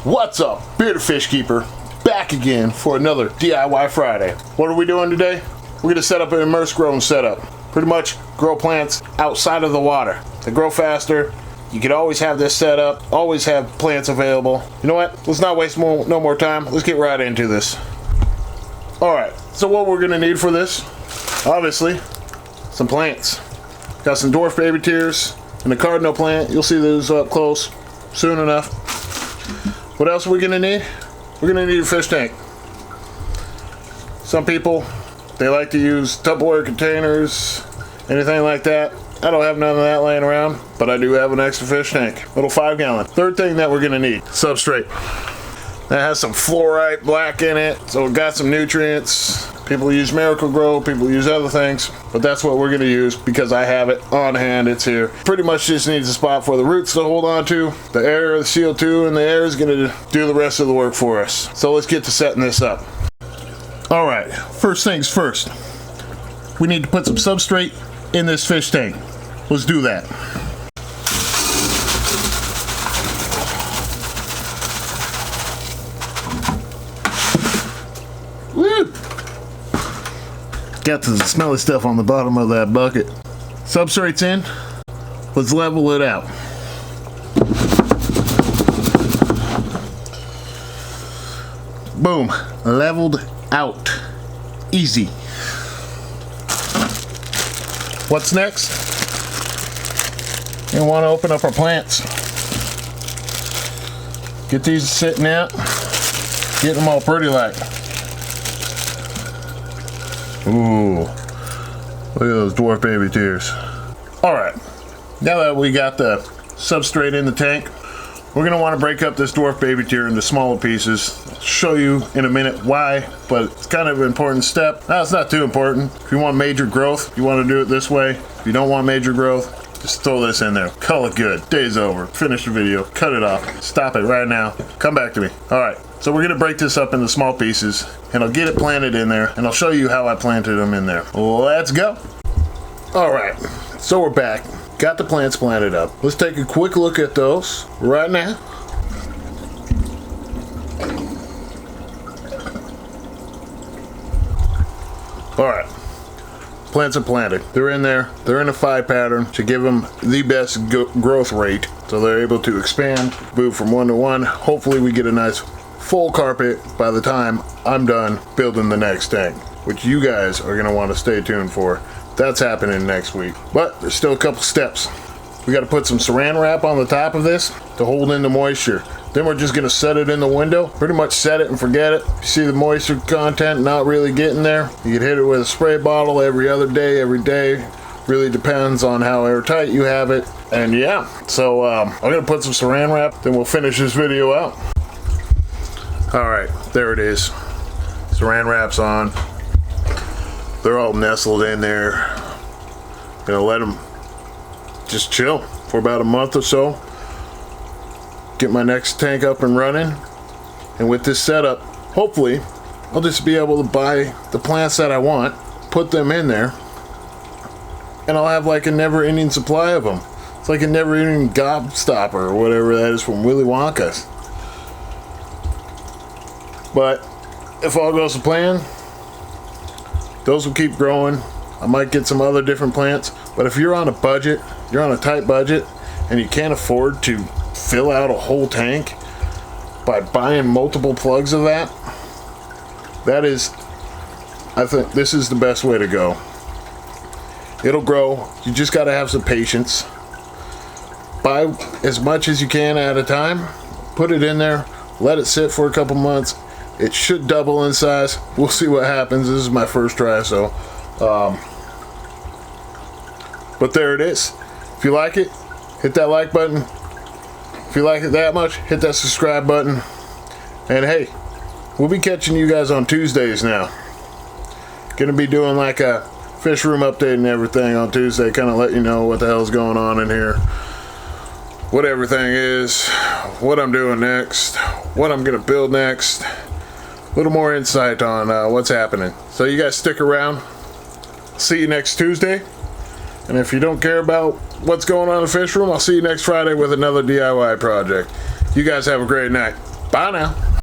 What's up, Bearded Fish Keeper? Back again for another DIY Friday. What are we doing today? We're gonna set up an immerse growing setup. Pretty much grow plants outside of the water. They grow faster. You can always have this set up, always have plants available. You know what? Let's not waste no more time. Let's get right into this. Alright, so what we're gonna need for this, obviously, some plants. Got some dwarf baby tears and a cardinal plant. You'll see those up close soon enough. What else are we gonna need? We're gonna need a fish tank. Some people, they like to use Tupperware containers, anything like that. I don't have none of that laying around, but I do have an extra fish tank. Little 5-gallon. Third thing that we're gonna need, substrate. That has some fluorite black in it, so it got some nutrients. People use Miracle-Gro, people use other things, but that's what we're gonna use because I have it on hand, it's here. Pretty much just needs a spot for the roots to hold on to. The air, the CO2 in the air is gonna do the rest of the work for us. So let's get to setting this up. All right, first things first. We need to put some substrate in this fish tank. Let's do that. Woo! Got the smelly stuff on the bottom of that bucket. Substrate's in. Let's level it out. Boom. Leveled out. Easy. What's next? You want to open up our plants. Get these sitting out. Get them all pretty like. Ooh, look at those dwarf baby tears. Alright, now that we got the substrate in the tank, we're going to want to break up this dwarf baby tear into smaller pieces. I'll show you in a minute why, but it's kind of an important step. Now, it's not too important. If you want major growth, you want to do it this way. If you don't want major growth, just throw this in there. Call it good. Day's over. Finish the video. Cut it off. Stop it right now. Come back to me. Alright, so we're going to break this up into small pieces, and I'll get it planted in there, and I'll show you how I planted them in there. Let's go. Alright, so we're back. Got the plants planted up. Let's take a quick look at those right now. Alright, plants are planted. They're in there. They're in a 5 pattern to give them the best growth rate, so they're able to expand, move from 1 to 1. Hopefully we get a nice full carpet by the time I'm done building the next tank, which you guys are going to want to stay tuned for. That's happening next week, but there's still a couple steps. We got to put some saran wrap on the top of this to hold in the moisture. Then we're just going to set it in the window, pretty much set it and forget it. You see the moisture content not really getting there, you can hit it with a spray bottle every other day, every day. Really depends on how airtight you have it. And yeah, so I'm going to put some saran wrap, then we'll finish this video out. Alright, there it is. Saran wrap's on. They're all nestled in there. Gonna let them just chill for about a month or so. Get my next tank up and running. And with this setup, hopefully, I'll just be able to buy the plants that I want, put them in there, and I'll have like a never-ending supply of them. It's like a never-ending gobstopper or whatever that is from Willy Wonka's. But if all goes to plan, those will keep growing. I might get some other different plants, but if you're on a budget, you're on a tight budget, and you can't afford to fill out a whole tank by buying multiple plugs of that, I think this is the best way to go. It'll grow. You just got to have some patience. Buy as much as you can at a time, put it in there, let it sit for a couple months. It should double in size. We'll see what happens. This is my first try, so but there it is. If you like it, hit that like button. If you like it that much, hit that subscribe button. And hey, we'll be catching you guys on Tuesdays now. Gonna be doing like a fish room update and everything on Tuesday, kind of let you know what the hell's going on in here, what everything is, what I'm doing next, what I'm gonna build next. A little more insight on what's happening. So you guys stick around. See you next Tuesday. And if you don't care about what's going on in the fish room, I'll see you next Friday with another DIY project. You guys have a great night. Bye now.